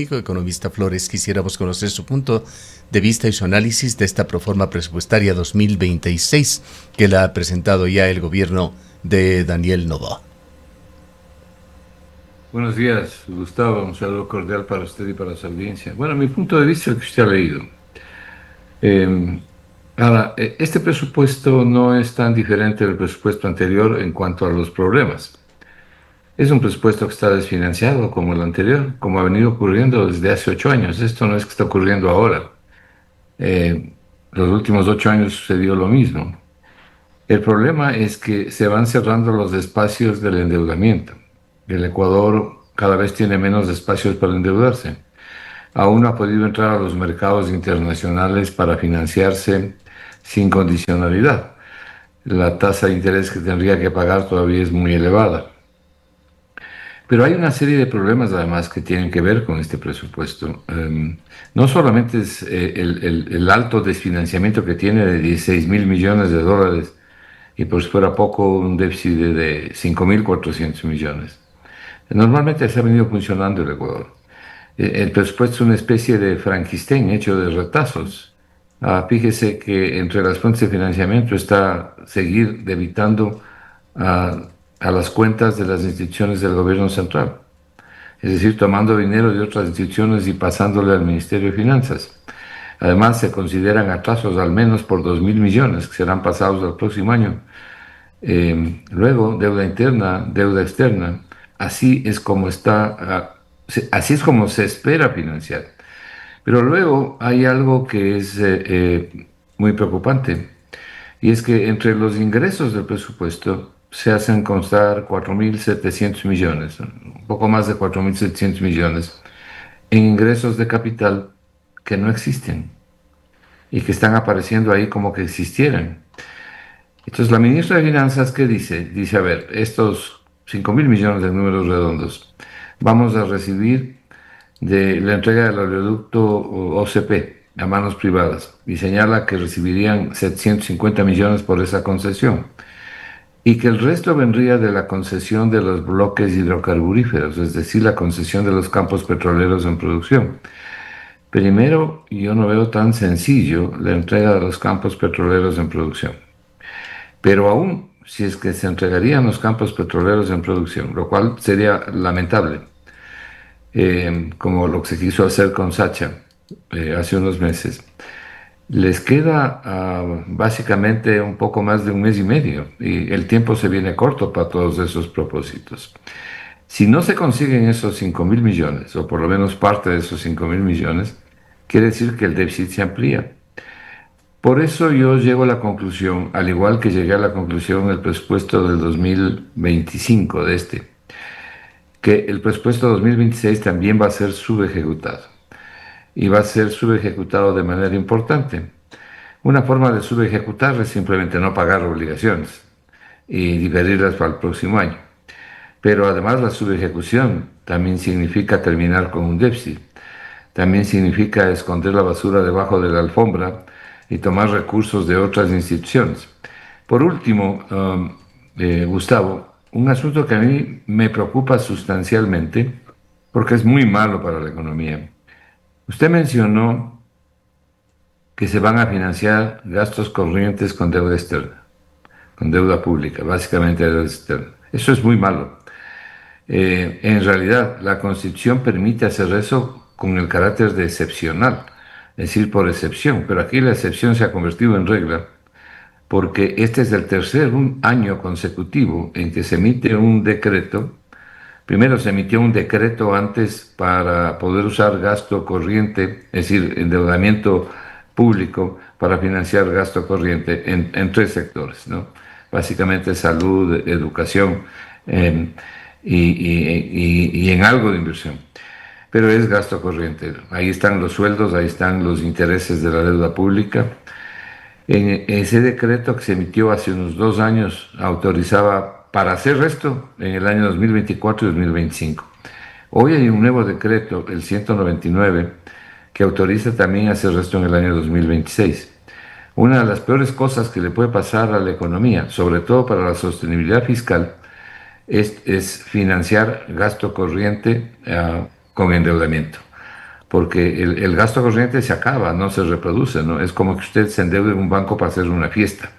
Economista Flores, quisiéramos conocer su punto de vista y su análisis de esta proforma presupuestaria 2026 que la ha presentado ya el gobierno de Daniel Noboa. Buenos días, Gustavo. Un saludo cordial para usted y para su audiencia. Bueno, mi punto de vista es el que usted ha leído. Este presupuesto no es tan diferente del presupuesto anterior en cuanto a los problemas. Es un presupuesto que está desfinanciado como el anterior, como ha venido ocurriendo desde hace 8 años. Esto no es que está ocurriendo ahora. Los últimos 8 años sucedió lo mismo. El problema es que se van cerrando los espacios del endeudamiento. El Ecuador cada vez tiene menos espacios para endeudarse. Aún no ha podido entrar a los mercados internacionales para financiarse sin condicionalidad. La tasa de interés que tendría que pagar todavía es muy elevada. Pero hay una serie de problemas además que tienen que ver con este presupuesto. No solamente es el alto desfinanciamiento que tiene de 16.000 millones de dólares y por si fuera poco un déficit de 5.400 millones. Normalmente se ha venido funcionando el Ecuador. El presupuesto es una especie de Frankenstein hecho de retazos. Fíjese que entre las fuentes de financiamiento está seguir debitando a, a las cuentas de las instituciones del gobierno central, es decir, tomando dinero de otras instituciones y pasándole al Ministerio de Finanzas. Además, se consideran atrasos al menos por 2.000 millones que serán pasados al próximo año. Luego, deuda interna, deuda externa. Así es como así es como se espera financiar. Pero luego hay algo que es muy preocupante, y es que entre los ingresos del presupuesto se hacen constar 4.700 millones, un poco más de 4.700 millones, en ingresos de capital que no existen y que están apareciendo ahí como que existieran. Entonces, la ministra de Finanzas, ¿qué dice? Dice, a ver, estos 5.000 millones de números redondos, vamos a recibir de la entrega del oleoducto OCP a manos privadas y señala que recibirían 750 millones por esa concesión y que el resto vendría de la concesión de los bloques hidrocarburíferos, es decir, la concesión de los campos petroleros en producción. Primero, yo no veo tan sencillo la entrega de los campos petroleros en producción. Pero aún si es que se entregarían los campos petroleros en producción, lo cual sería lamentable, como lo que se quiso hacer con Sacha hace unos meses, les queda básicamente un poco más de un mes y medio y el tiempo se viene corto para todos esos propósitos. Si no se consiguen esos 5.000 millones, o por lo menos parte de esos 5.000 millones, quiere decir que el déficit se amplía. Por eso yo llego a la conclusión, al igual que llegué a la conclusión en el presupuesto del 2025 que el presupuesto 2026 también va a ser subejecutado. Y va a ser subejecutado de manera importante. Una forma de subejecutar es simplemente no pagar obligaciones y diferirlas para el próximo año. Pero además la subejecución también significa terminar con un déficit. También significa esconder la basura debajo de la alfombra y tomar recursos de otras instituciones. Por último, Gustavo, un asunto que a mí me preocupa sustancialmente porque es muy malo para la economía. Usted mencionó que se van a financiar gastos corrientes con deuda externa, con deuda pública, básicamente deuda externa. Eso es muy malo. En realidad, la Constitución permite hacer eso con el carácter de excepcional, es decir, por excepción, pero aquí la excepción se ha convertido en regla porque este es el tercer año consecutivo en que se emite un decreto. Primero se emitió un decreto antes para poder usar gasto corriente, es decir, endeudamiento público para financiar gasto corriente en tres sectores, ¿no? Básicamente salud, educación eh, y en algo de inversión. Pero es gasto corriente. Ahí están los sueldos, ahí están los intereses de la deuda pública. En ese decreto que se emitió hace unos 2 años autorizaba para hacer esto en el año 2024 y 2025. Hoy hay un nuevo decreto, el 199, que autoriza también hacer esto en el año 2026. Una de las peores cosas que le puede pasar a la economía, sobre todo para la sostenibilidad fiscal, es financiar gasto corriente con endeudamiento. porque el gasto corriente se acaba, no se reproduce, ¿no? Es como que usted se endeude en un banco para hacer una fiesta.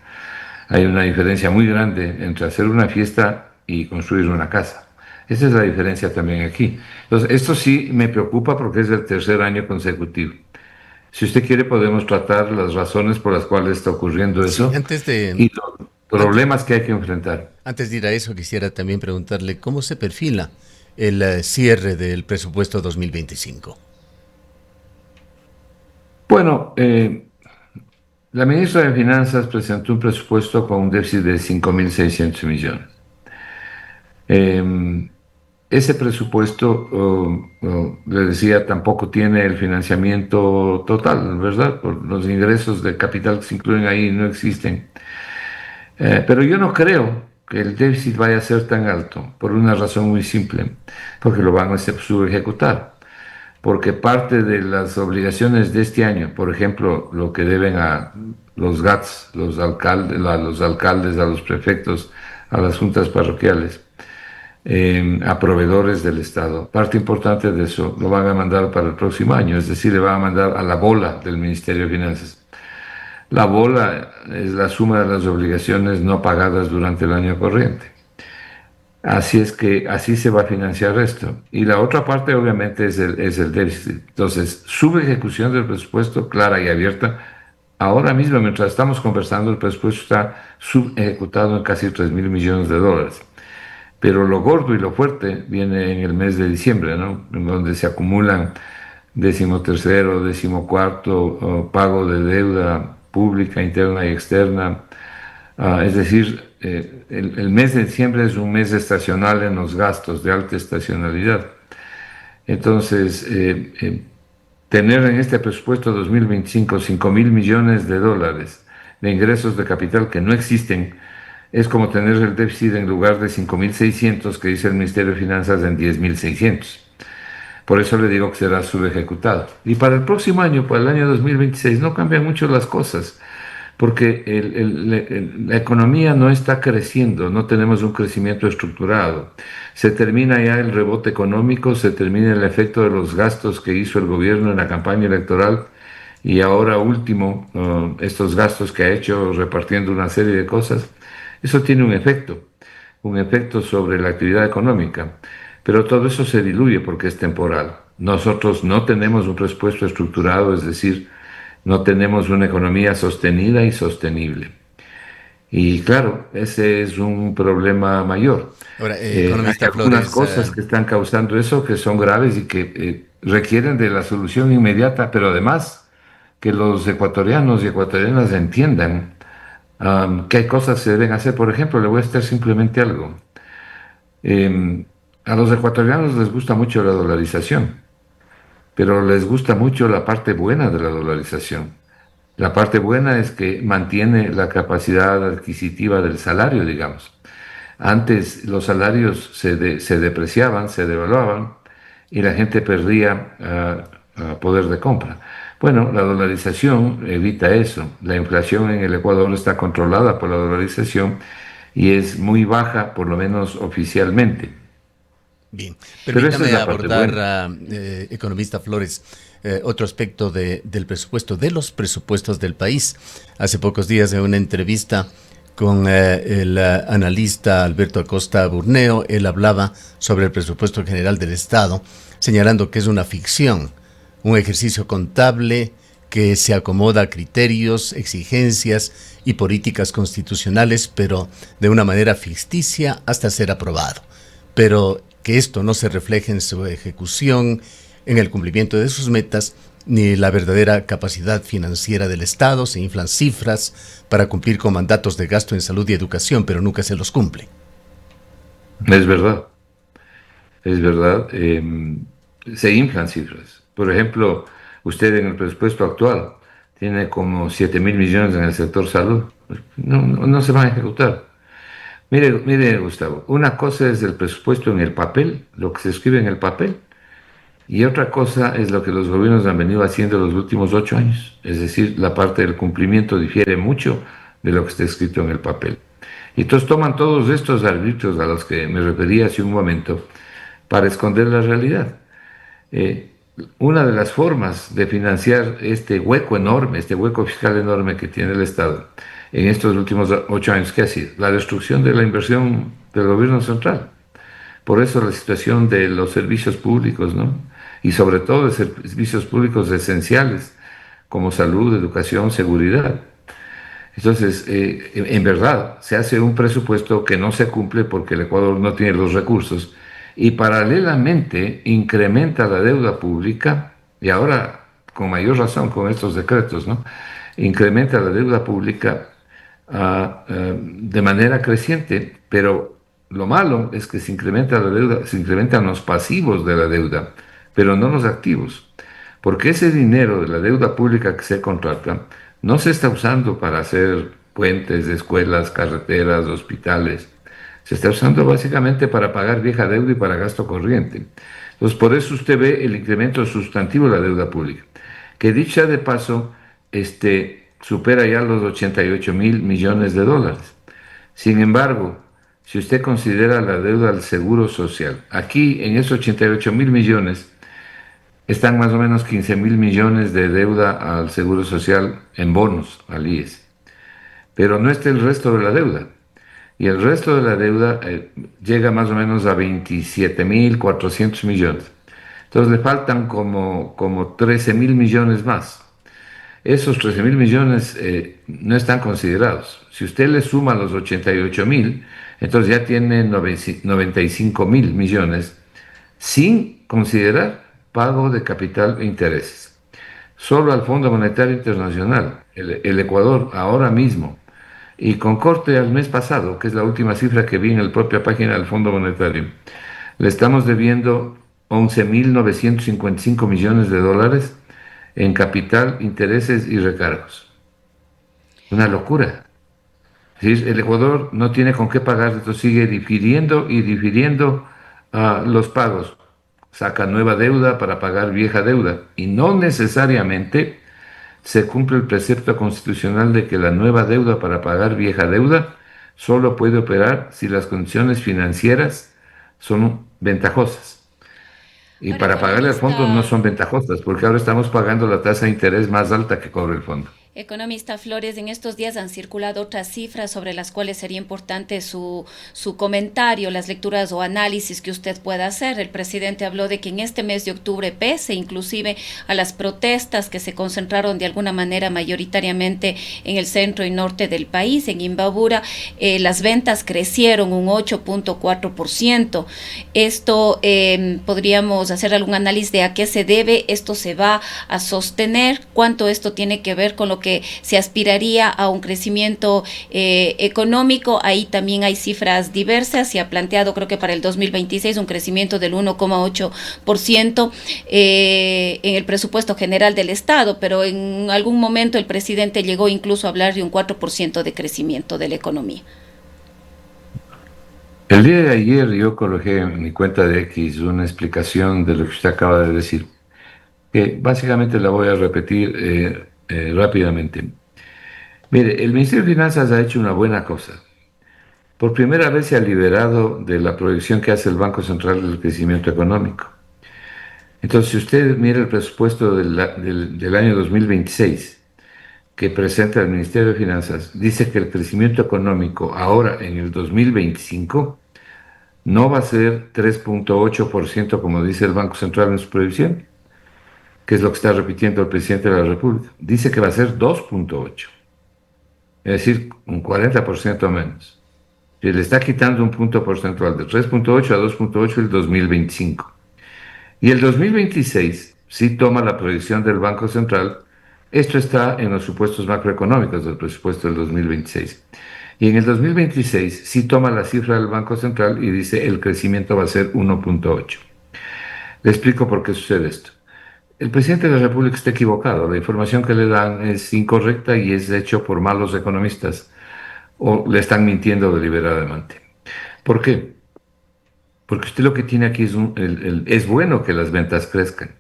Hay una diferencia muy grande entre hacer una fiesta y construir una casa. Esa es la diferencia también aquí. Entonces, esto sí me preocupa porque es el tercer año consecutivo. Si usted quiere, podemos tratar las razones por las cuales está ocurriendo Sí, eso y los antes, problemas que hay que enfrentar. antes de ir a eso, quisiera también preguntarle cómo se perfila el cierre del presupuesto 2025. Bueno, la ministra de Finanzas presentó un presupuesto con un déficit de 5.600 millones. Eh, Ese presupuesto, le decía, tampoco tiene el financiamiento total, ¿verdad? Por los ingresos de capital que se incluyen ahí no existen. Pero yo no creo que el déficit vaya a ser tan alto, por una razón muy simple, porque lo van a subejecutar. Porque parte de las obligaciones de este año, por ejemplo, lo que deben a los GATS, a los prefectos, a las juntas parroquiales, a proveedores del Estado. Parte importante de eso lo van a mandar para el próximo año, es decir, le van a mandar a la bola del Ministerio de Finanzas. La bola es la suma de las obligaciones no pagadas durante el año corriente. Así es que así se va a financiar esto. Y la otra parte obviamente es el déficit. Entonces, subejecución del presupuesto clara y abierta. Ahora mismo, mientras estamos conversando, el presupuesto está subejecutado en casi 3.000 millones de dólares. Pero lo gordo y lo fuerte viene en el mes de diciembre, ¿no? En donde se acumulan 13º, 14º pago de deuda pública, interna y externa. Es decir, el mes de diciembre es un mes estacional en los gastos, de alta estacionalidad. Entonces, tener en este presupuesto 2025 5.000 millones de dólares de ingresos de capital que no existen, es como tener el déficit en lugar de 5.600 que dice el Ministerio de Finanzas en 10.600. Por eso le digo que será subejecutado. Y para el próximo año, para el año 2026, no cambian mucho las cosas, porque la economía no está creciendo, no tenemos un crecimiento estructurado. Se termina ya el rebote económico, se termina el efecto de los gastos que hizo el gobierno en la campaña electoral y ahora último, estos gastos que ha hecho repartiendo una serie de cosas. Eso tiene un efecto sobre la actividad económica, pero todo eso se diluye porque es temporal. Nosotros no tenemos un presupuesto estructurado, es decir, no tenemos una economía sostenida y sostenible. Y claro, ese es un problema mayor. Ahora, Hay economista algunas Flores, cosas que están causando eso que son graves y que requieren de la solución inmediata, pero además que los ecuatorianos y ecuatorianas entiendan que hay cosas que se deben hacer. Por ejemplo, le voy a estar simplemente algo. Eh, a los ecuatorianos les gusta mucho la dolarización, pero les gusta mucho la parte buena de la dolarización. La parte buena es que mantiene la capacidad adquisitiva del salario, digamos. Antes los salarios se depreciaban, se devaluaban y la gente perdía poder de compra. Bueno, la dolarización evita eso. La inflación en el Ecuador está controlada por la dolarización y es muy baja, por lo menos oficialmente. bien, Pero esa es permítame la parte abordar, buena. economista Flores, otro aspecto del presupuesto, de los presupuestos del país. Hace pocos días en una entrevista con el analista Alberto Acosta Burneo, él hablaba sobre el presupuesto general del Estado, señalando que es una ficción, un ejercicio contable que se acomoda a criterios, exigencias y políticas constitucionales, pero de una manera ficticia hasta ser aprobado. Pero que esto no se refleje en su ejecución, en el cumplimiento de sus metas, ni la verdadera capacidad financiera del Estado. Se inflan cifras para cumplir con mandatos de gasto en salud y educación, pero nunca se los cumple. Es verdad, es verdad. Se inflan cifras. Por ejemplo, usted en el presupuesto actual tiene como 7.000 millones en el sector salud. No se van a ejecutar. Mire, Gustavo, una cosa es el presupuesto en el papel, lo que se escribe en el papel, y otra cosa es lo que los gobiernos han venido haciendo los últimos 8 años. Es decir, la parte del cumplimiento difiere mucho de lo que está escrito en el papel. Y entonces toman todos estos arbitrios a los que me refería hace un momento para esconder la realidad. una de las formas de financiar este hueco enorme, este hueco fiscal enorme que tiene el Estado en estos últimos 8 años, ¿qué ha sido? La destrucción de la inversión del gobierno central. Por eso la situación de los servicios públicos, ¿no? Y sobre todo de servicios públicos esenciales como salud, educación, seguridad. Entonces, en verdad, se hace un presupuesto que no se cumple porque el Ecuador no tiene los recursos y paralelamente incrementa la deuda pública y ahora, con mayor razón, con estos decretos, ¿no? Incrementa la deuda pública de manera creciente, pero lo malo es que se incrementa la deuda, se incrementan los pasivos de la deuda, pero no los activos, porque ese dinero de la deuda pública que se contrata no se está usando para hacer puentes, escuelas, carreteras, hospitales. Se está usando básicamente para pagar vieja deuda y para gasto corriente. Entonces, por eso usted ve el incremento sustantivo de la deuda pública, que dicha de paso, supera ya los 88.000 millones de dólares. Sin embargo, si usted considera la deuda al Seguro Social, aquí en esos 88.000 millones están más o menos 15.000 millones de deuda al Seguro Social en bonos, al IES. Pero no está el resto de la deuda. Y el resto de la deuda llega más o menos a 27.400 millones. Entonces le faltan como 13.000 millones más. Esos 13.000 millones no están considerados. Si usted le suma los 88.000, entonces ya tiene 95.000 millones sin considerar pago de capital e intereses. Solo al Fondo Monetario Internacional, el Ecuador, ahora mismo, y con corte al mes pasado, que es la última cifra que vi en la propia página del Fondo Monetario, le estamos debiendo 11.955 millones de dólares en capital, intereses y recargos. Una locura. Sí, el Ecuador no tiene con qué pagar, entonces sigue difiriendo y difiriendo los pagos. Saca nueva deuda para pagar vieja deuda. Y no necesariamente se cumple el precepto constitucional de que la nueva deuda para pagar vieja deuda solo puede operar si las condiciones financieras son ventajosas. Y Ahora, para pagarle al fondo no economista. son ventajosas, porque ahora estamos pagando la tasa de interés más alta que cobra el fondo. Economista Flores, en estos días han circulado otras cifras sobre las cuales sería importante su comentario, las lecturas o análisis que usted pueda hacer. El presidente habló de que en este mes de octubre, pese inclusive a las protestas que se concentraron de alguna manera mayoritariamente en el centro y norte del país, en Imbabura, las ventas crecieron un 8.4%. Esto podríamos hacer algún análisis de a qué se debe, esto se va a sostener, cuánto esto tiene que ver con lo que se aspiraría a un crecimiento económico. Ahí también hay cifras diversas. Se ha planteado, creo que para el 2026, un crecimiento del 1,8% en el presupuesto general del Estado, pero en algún momento el presidente llegó incluso a hablar de un 4% de crecimiento de la economía. El día de ayer yo coloqué en mi cuenta de X una explicación de lo que usted acaba de decir, que básicamente la voy a repetir rápidamente. Mire, el Ministerio de Finanzas ha hecho una buena cosa. Por primera vez se ha liberado de la proyección que hace el Banco Central del crecimiento económico. Entonces, si usted mira el presupuesto del año 2026 que presenta el Ministerio de Finanzas, dice que el crecimiento económico ahora en el 2025 no va a ser 3.8% como dice el Banco Central en su previsión, que es lo que está repitiendo el presidente de la República. Dice que va a ser 2.8%, es decir, un 40% menos. Se le está quitando un punto porcentual de 3.8 a 2.8 el 2025. Y el 2026, si toma la proyección del Banco Central, esto está en los supuestos macroeconómicos del presupuesto del 2026. Y en el 2026, si toma la cifra del Banco Central y dice el crecimiento va a ser 1.8. Le explico por qué sucede esto. El presidente de la República está equivocado, la información que le dan es incorrecta y es hecho por malos economistas o le están mintiendo deliberadamente. ¿Por qué? Porque usted lo que tiene aquí es bueno que las ventas crezcan,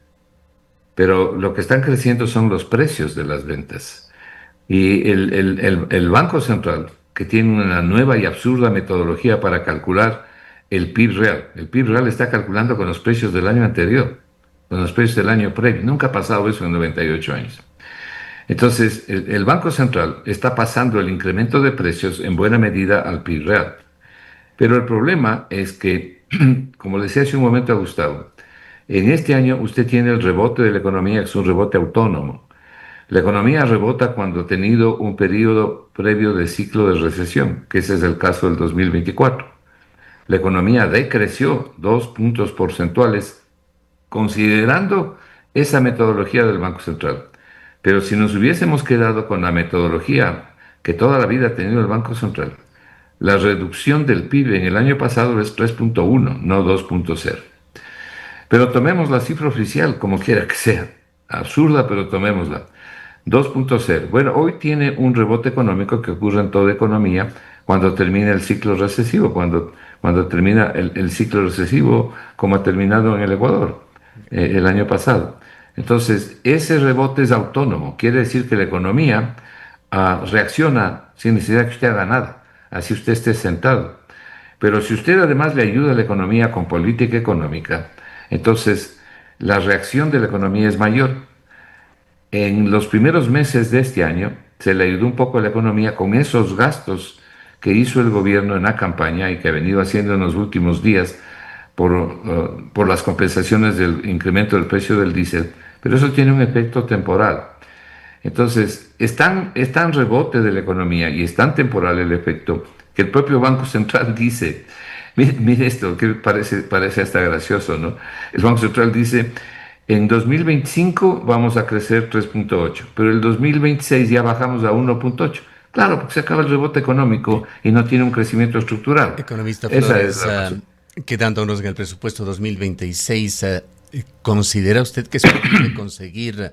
pero lo que están creciendo son los precios de las ventas. Y el Banco Central, que tiene una nueva y absurda metodología para calcular el PIB real está calculando con los precios del año anterior. con los precios del año previo. Nunca ha pasado eso en 98 años. Entonces, el Banco Central está pasando el incremento de precios en buena medida al PIB real. Pero el problema es que, como le decía hace un momento a Gustavo, en este año usted tiene el rebote de la economía, que es un rebote autónomo. La economía rebota cuando ha tenido un periodo previo de ciclo de recesión, que ese es el caso del 2024. La economía decreció 2 puntos porcentuales considerando esa metodología del Banco Central. Pero si nos hubiésemos quedado con la metodología que toda la vida ha tenido el Banco Central, la reducción del PIB en el año pasado es 3.1, no 2.0. Pero tomemos la cifra oficial, como quiera que sea. Absurda, pero tomémosla. 2.0. Bueno, hoy tiene un rebote económico que ocurre en toda economía cuando termina el ciclo recesivo, cuando termina el ciclo recesivo como ha terminado en el Ecuador el año pasado. Entonces, ese rebote es autónomo, quiere decir que la economía reacciona sin necesidad que usted haga nada, así usted esté sentado. Pero si usted además le ayuda a la economía con política económica, entonces la reacción de la economía es mayor. En los primeros meses de este año se le ayudó un poco a la economía con esos gastos que hizo el gobierno en la campaña y que ha venido haciendo en los últimos días por las compensaciones del incremento del precio del diésel, pero eso tiene un efecto temporal. Entonces, es tan rebote de la economía y es tan temporal el efecto que el propio Banco Central dice, mire esto, que parece hasta gracioso, ¿no? El Banco Central dice, en 2025 vamos a crecer 3.8, pero el 2026 ya bajamos a 1.8. Claro, porque se acaba el rebote económico y no tiene un crecimiento estructural. Economista Esa Flores, es la razón. quedándonos en el presupuesto 2026, ¿considera usted que es posible conseguir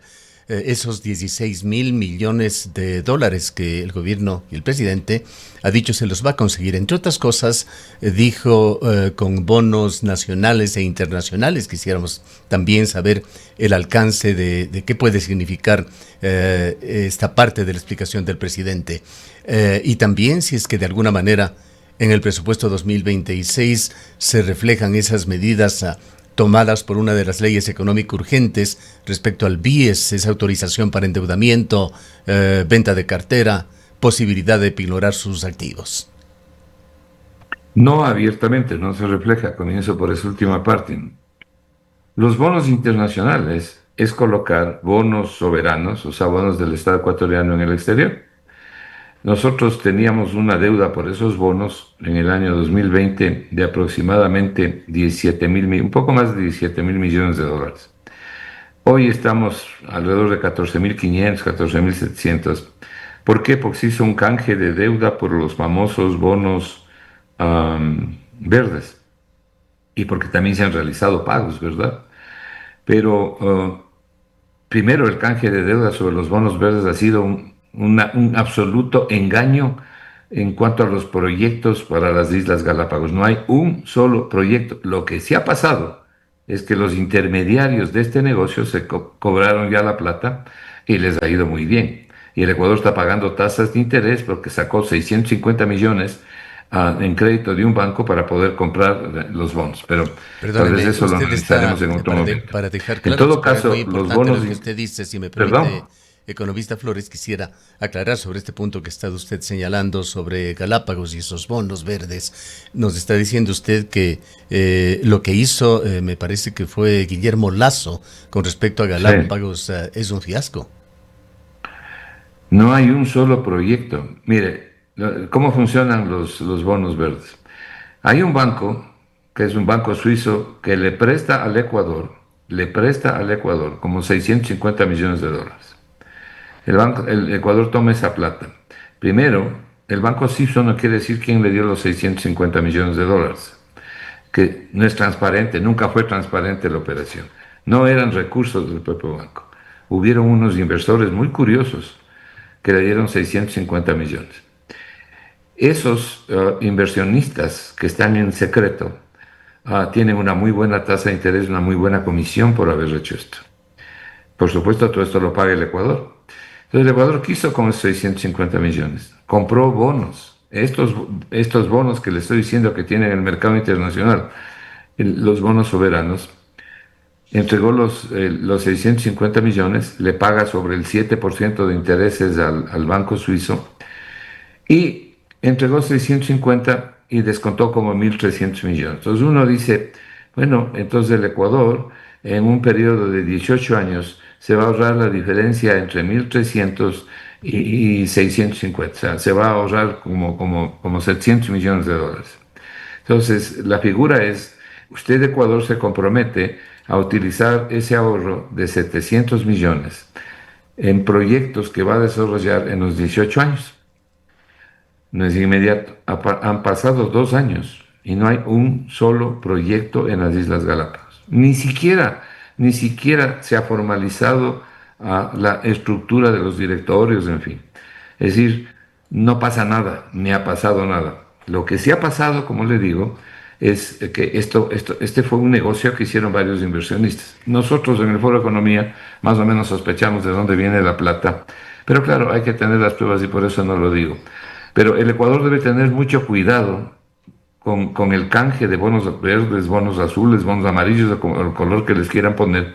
esos 16.000 millones de dólares que el gobierno y el presidente ha dicho se los va a conseguir? Entre otras cosas, dijo con bonos nacionales e internacionales. Quisiéramos también saber el alcance de qué puede significar esta parte de la explicación del presidente. Y también si es que de alguna manera en el presupuesto 2026 se reflejan esas medidas tomadas por una de las leyes económicas urgentes respecto al BIES, esa autorización para endeudamiento, venta de cartera, posibilidad de pignorar sus activos. No abiertamente, no se refleja. Comienzo por esa última parte. Los bonos internacionales es colocar bonos soberanos, o sea, bonos del Estado ecuatoriano en el exterior. Nosotros teníamos una deuda por esos bonos en el año 2020 de aproximadamente 17.000, un poco más de 17.000 millones de dólares. Hoy estamos alrededor de 14.500, 14.700. ¿Por qué? Porque se hizo un canje de deuda por los famosos bonos verdes y porque también se han realizado pagos, ¿verdad? Pero primero el canje de deuda sobre los bonos verdes ha sido un absoluto engaño en cuanto a los proyectos para las Islas Galápagos. No hay un solo proyecto. Lo que sí ha pasado es que los intermediarios de este negocio se cobraron ya la plata y les ha ido muy bien. Y el Ecuador está pagando tasas de interés porque sacó 650 millones en crédito de un banco para poder comprar los bonos. Pero tal vez eso lo analizaremos en otro momento. Para dejar En claro, todo caso, muy los importante bonos... lo que usted dice, si me permite, Perdón. economista Flores, quisiera aclarar sobre este punto que está usted señalando sobre Galápagos y esos bonos verdes. Nos está diciendo usted que lo que hizo, me parece que fue Guillermo Lasso con respecto a Galápagos, Sí. Es un fiasco. No hay un solo proyecto. Mire, ¿cómo funcionan los bonos verdes? Hay un banco, que es un banco suizo, que le presta al Ecuador como 650 millones de dólares. El Ecuador toma esa plata. Primero, el banco suizo no quiere decir quién le dio los 650 millones de dólares, que no es transparente, nunca fue transparente la operación. No eran recursos del propio banco. Hubieron unos inversores muy curiosos que le dieron 650 millones. Esos inversionistas que están en secreto tienen una muy buena tasa de interés, una muy buena comisión por haber hecho esto. Por supuesto, todo esto lo paga el Ecuador. Entonces, el Ecuador quiso con esos 650 millones, compró bonos. Estos bonos que le estoy diciendo que tienen el mercado internacional, los bonos soberanos, entregó los 650 millones, le paga sobre el 7% de intereses al banco suizo y entregó 650 y descontó como 1.300 millones. Entonces uno dice, bueno, entonces el Ecuador en un periodo de 18 años se va a ahorrar la diferencia entre 1.300 y 650, o sea, se va a ahorrar como 700 millones de dólares. Entonces, la figura es, usted Ecuador se compromete a utilizar ese ahorro de 700 millones en proyectos que va a desarrollar en los 18 años. No es inmediato. Han pasado 2 años y no hay un solo proyecto en las Islas Galápagos. Ni siquiera se ha formalizado la estructura de los directorios, en fin. Es decir, no pasa nada, ni ha pasado nada. Lo que sí ha pasado, como le digo, es que este fue un negocio que hicieron varios inversionistas. Nosotros en el Foro de Economía más o menos sospechamos de dónde viene la plata, pero claro, hay que tener las pruebas y por eso no lo digo. Pero el Ecuador debe tener mucho cuidado con el canje de bonos verdes, bonos azules, bonos amarillos, o el color que les quieran poner,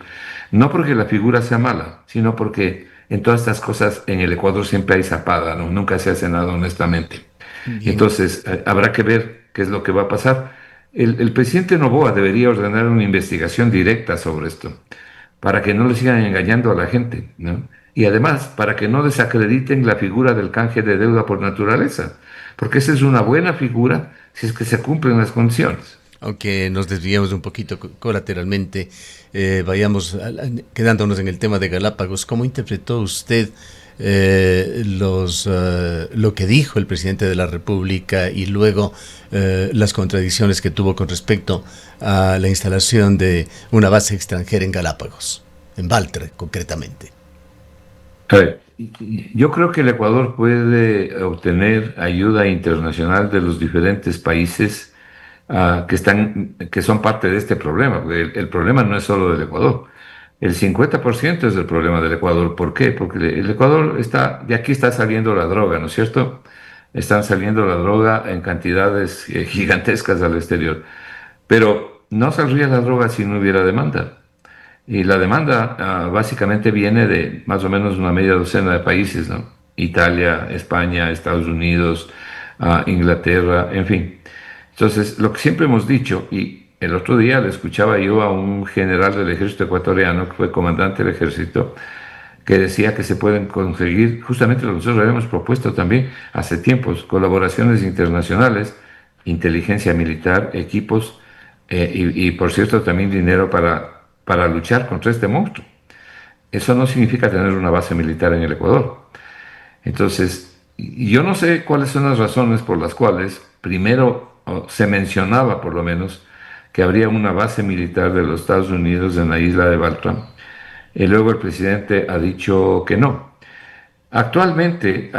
no porque la figura sea mala, sino porque en todas estas cosas en el Ecuador siempre hay zapada, ¿no? Nunca se hace nada honestamente. Bien. Entonces, habrá que ver qué es lo que va a pasar. El presidente Noboa debería ordenar una investigación directa sobre esto, para que no le sigan engañando a la gente, ¿no? Y además, para que no desacrediten la figura del canje de deuda por naturaleza, porque esa es una buena figura si es que se cumplen las condiciones. Aunque nos desviamos un poquito colateralmente, vayamos quedándonos en el tema de Galápagos. ¿Cómo interpretó usted lo que dijo el presidente de la República y luego las contradicciones que tuvo con respecto a la instalación de una base extranjera en Galápagos, en Baltra concretamente? A ver, yo creo que el Ecuador puede obtener ayuda internacional de los diferentes países que son parte de este problema, porque el problema no es solo del Ecuador. El 50% es el problema del Ecuador. ¿Por qué? Porque el Ecuador de aquí está saliendo la droga, ¿no es cierto? Están saliendo la droga en cantidades gigantescas al exterior. Pero no saldría la droga si no hubiera demanda. Y la demanda básicamente viene de más o menos una media docena de países, ¿no? Italia, España, Estados Unidos, Inglaterra, en fin. Entonces, lo que siempre hemos dicho, y el otro día le escuchaba yo a un general del ejército ecuatoriano, que fue comandante del ejército, que decía que se pueden conseguir, justamente lo que nosotros habíamos propuesto también hace tiempos, colaboraciones internacionales, inteligencia militar, equipos y por cierto también dinero para luchar contra este monstruo. Eso no significa tener una base militar en el Ecuador. Entonces, yo no sé cuáles son las razones por las cuales, primero, se mencionaba por lo menos que habría una base militar de los Estados Unidos en la isla de Baltra, y luego el presidente ha dicho que no. Actualmente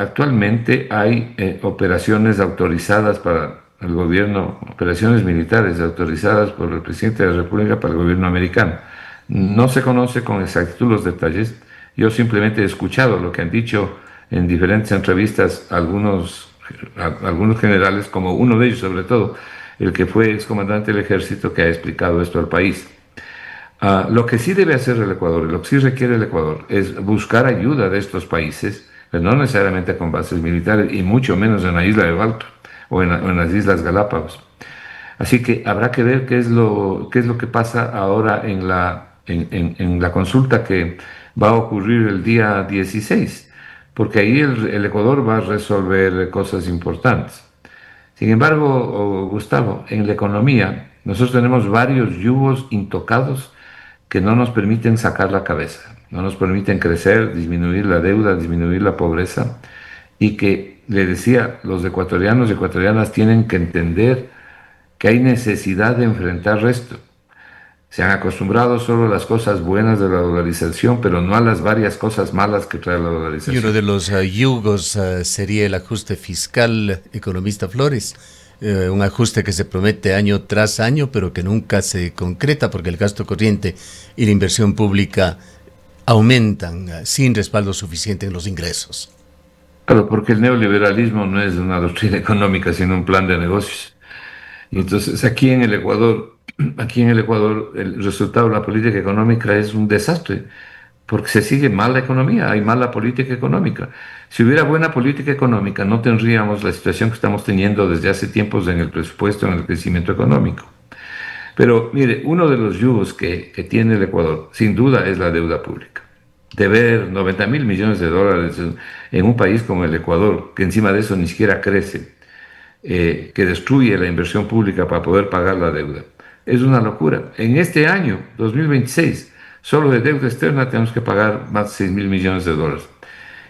hay operaciones autorizadas para el gobierno, operaciones militares autorizadas por el presidente de la República para el gobierno americano. No se conoce con exactitud los detalles. Yo simplemente he escuchado lo que han dicho en diferentes entrevistas algunos generales, como uno de ellos sobre todo, el que fue excomandante del ejército, que ha explicado esto al país. Lo que sí debe hacer el Ecuador, lo que sí requiere el Ecuador, es buscar ayuda de estos países, pero no necesariamente con bases militares, y mucho menos en la isla de Baltra o en las Islas Galápagos. Así que habrá que ver qué es lo que pasa ahora en la consulta que va a ocurrir el día 16, porque ahí el Ecuador va a resolver cosas importantes. Sin embargo, Gustavo, en la economía nosotros tenemos varios yugos intocados que no nos permiten sacar la cabeza, no nos permiten crecer, disminuir la deuda, disminuir la pobreza, y que, le decía, los ecuatorianos y ecuatorianas tienen que entender que hay necesidad de enfrentar esto. Se han acostumbrado solo a las cosas buenas de la dolarización, pero no a las varias cosas malas que trae la Y uno dolarización. de los yugos sería el ajuste fiscal, economista Flores. Un ajuste que se promete año tras año, pero que nunca se concreta porque el gasto corriente y la inversión pública aumentan sin respaldo suficiente en los ingresos. Claro, porque el neoliberalismo no es una doctrina económica, sino un plan de negocios. Y entonces aquí en el Ecuador aquí en el Ecuador el resultado de la política económica es un desastre, porque se sigue mal la economía, hay mala política económica. Si hubiera buena política económica, no tendríamos la situación que estamos teniendo desde hace tiempos en el presupuesto, en el crecimiento económico. Pero mire, uno de los yugos que tiene el Ecuador, sin duda, es la deuda pública. Deber 90.000 millones de dólares en un país como el Ecuador, que encima de eso ni siquiera crece, que destruye la inversión pública para poder pagar la deuda. Es una locura. En este año, 2026, solo de deuda externa tenemos que pagar más de 6.000 millones de dólares.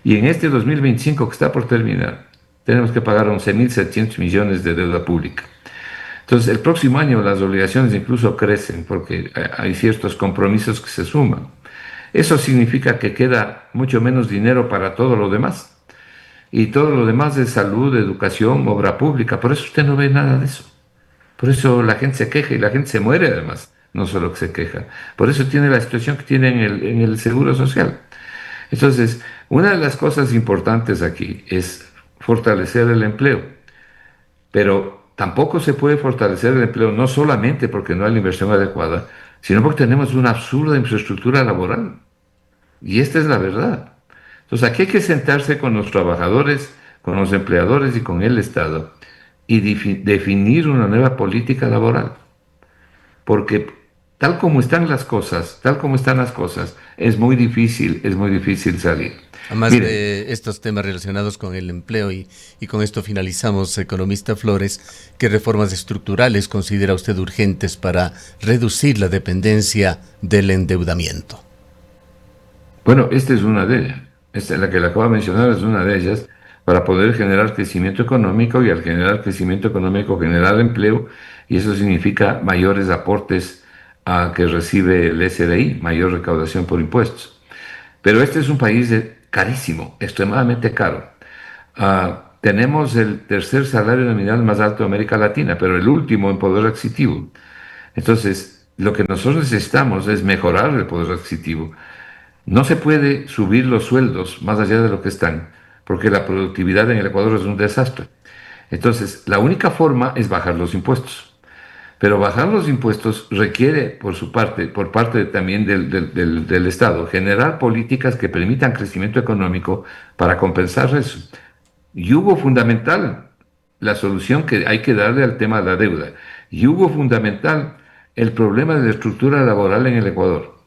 Y en este 2025 que está por terminar, tenemos que pagar 11.700 millones de deuda pública. Entonces, el próximo año las obligaciones incluso crecen porque hay ciertos compromisos que se suman. Eso significa que queda mucho menos dinero para todo lo demás. Y todo lo demás es salud, educación, obra pública. Por eso usted no ve nada de eso. Por eso la gente se queja y la gente se muere además, no solo que se queja. Por eso tiene la situación que tiene en el Seguro Social. Entonces, una de las cosas importantes aquí es fortalecer el empleo, pero tampoco se puede fortalecer el empleo no solamente porque no hay la inversión adecuada, sino porque tenemos una absurda infraestructura laboral. Y esta es la verdad. Entonces, aquí hay que sentarse con los trabajadores, con los empleadores y con el Estado y definir una nueva política laboral. Porque tal como están las cosas, es muy difícil salir. Además Mire, de estos temas relacionados con el empleo y con esto finalizamos, economista Flores, ¿qué reformas estructurales considera usted urgentes para reducir la dependencia del endeudamiento? bueno, esta es una de ellas. Esta, la que le acabo de mencionar es una de ellas para poder generar crecimiento económico y al generar crecimiento económico generar empleo y eso significa mayores aportes a que recibe el SRI, mayor recaudación por impuestos. Pero este es un país carísimo, extremadamente caro. Tenemos el tercer salario nominal más alto de América Latina, pero el último en poder adquisitivo. Entonces, lo que nosotros necesitamos es mejorar el poder adquisitivo. No se puede subir los sueldos más allá de lo que están, porque la productividad en el Ecuador es un desastre. Entonces, la única forma es bajar los impuestos. Pero bajar los impuestos requiere, por su parte, por parte también del Estado, generar políticas que permitan crecimiento económico para compensar eso. Y hubo fundamental la solución que hay que darle al tema de la deuda. Y hubo fundamental el problema de la estructura laboral en el Ecuador.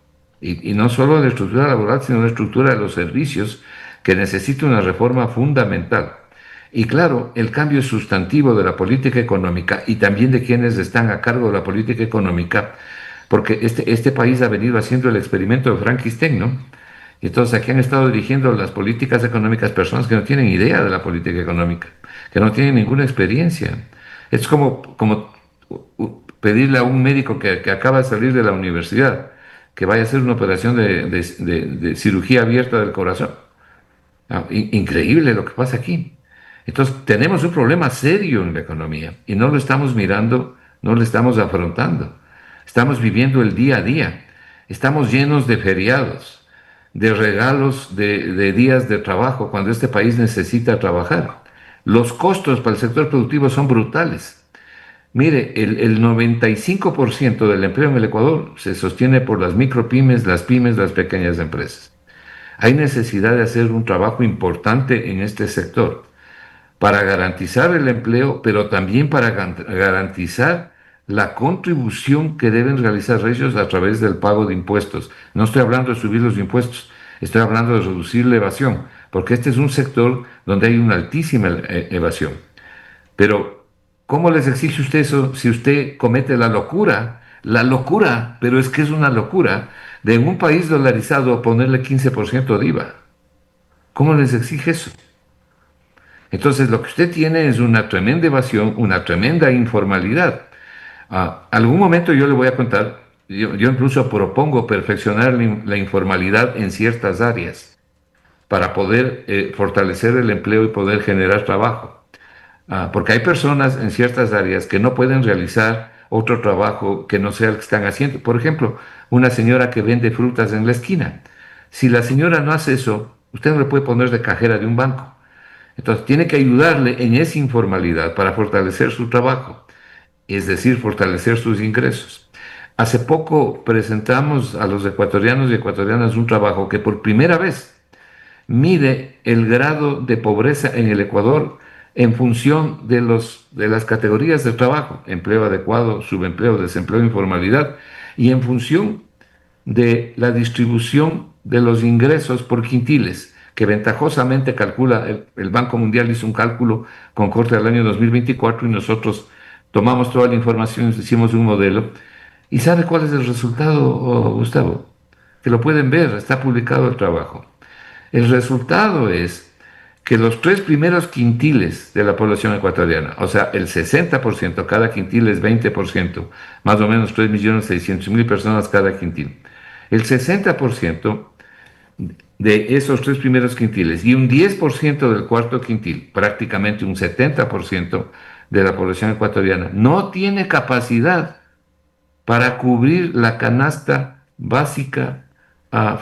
Y no solo la estructura laboral, sino la estructura de los servicios, que necesita una reforma fundamental. Y claro, el cambio sustantivo de la política económica y también de quienes están a cargo de la política económica, porque este país ha venido haciendo el experimento de Frankenstein, ¿no? Y entonces aquí han estado dirigiendo las políticas económicas personas que no tienen idea de la política económica, que no tienen ninguna experiencia. Es como pedirle a un médico que acaba de salir de la universidad que vaya a hacer una operación de cirugía abierta del corazón. Increíble lo que pasa aquí. Entonces, tenemos un problema serio en la economía y no lo estamos mirando, no lo estamos afrontando. Estamos viviendo el día a día. Estamos llenos de feriados, de regalos de días de trabajo cuando este país necesita trabajar. Los costos para el sector productivo son brutales. Mire, el 95% del empleo en el Ecuador se sostiene por las micropymes, las pymes, las pequeñas empresas. Hay necesidad de hacer un trabajo importante en este sector para garantizar el empleo, pero también para garantizar la contribución que deben realizar ellos a través del pago de impuestos. No estoy hablando de subir los impuestos, estoy hablando de reducir la evasión, porque este es un sector donde hay una altísima evasión. Pero, ¿cómo les exige usted eso si usted comete la locura, pero es que es una locura, de en un país dolarizado ponerle 15% de IVA? ¿Cómo les exige eso? Entonces, lo que usted tiene es una tremenda evasión, una tremenda informalidad. Algún momento yo le voy a contar, yo incluso propongo perfeccionar la informalidad en ciertas áreas para poder fortalecer el empleo y poder generar trabajo. Porque hay personas en ciertas áreas que no pueden realizar otro trabajo que no sea el que están haciendo. Por ejemplo, una señora que vende frutas en la esquina. Si la señora no hace eso, usted no le puede poner de cajera de un banco. Entonces tiene que ayudarle en esa informalidad para fortalecer su trabajo, es decir, fortalecer sus ingresos. Hace poco presentamos a los ecuatorianos y ecuatorianas un trabajo que por primera vez mide el grado de pobreza en el Ecuador en función de las categorías de trabajo, empleo adecuado, subempleo, desempleo, informalidad, y en función de la distribución de los ingresos por quintiles, que ventajosamente calcula, el Banco Mundial hizo un cálculo con corte al año 2024 y nosotros tomamos toda la información, hicimos un modelo. ¿Y sabe cuál es el resultado, Gustavo? Que lo pueden ver, está publicado el trabajo. El resultado es que los tres primeros quintiles de la población ecuatoriana, o sea, el 60%, cada quintil es 20%, más o menos 3.600.000 personas cada quintil. El 60% de esos tres primeros quintiles y un 10% del cuarto quintil, prácticamente un 70% de la población ecuatoriana, no tiene capacidad para cubrir la canasta básica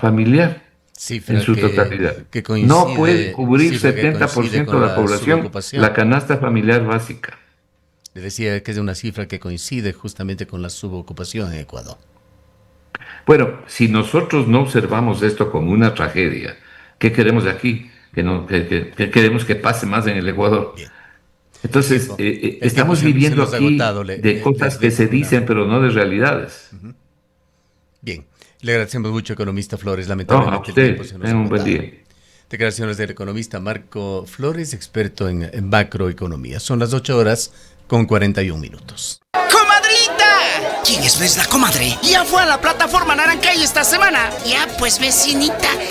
familiar Cifra en su totalidad. que No puede coincide, cubrir cifra que coincide 70% con de la la población subocupación. la canasta familiar básica. Le decía que es una cifra que coincide justamente con la subocupación en Ecuador. Bueno, si nosotros no observamos esto como una tragedia, ¿qué queremos de aquí? Que queremos que pase más en el Ecuador. Bien. Entonces, El tiempo estamos se viviendo nos ha aquí agotado. de cosas que se dicen, pero no de realidades. Bien, le agradecemos mucho, economista Flores. No, a Lamentablemente el tiempo usted, se nos ha tenga un buen agotado. día. Declaraciones del economista Marco Flores, experto en macroeconomía. Son las 8:41. ¡Comadrita! ¿Quién es la comadre? Ya fue a la plataforma Narancay esta semana. Ya, pues vecinita,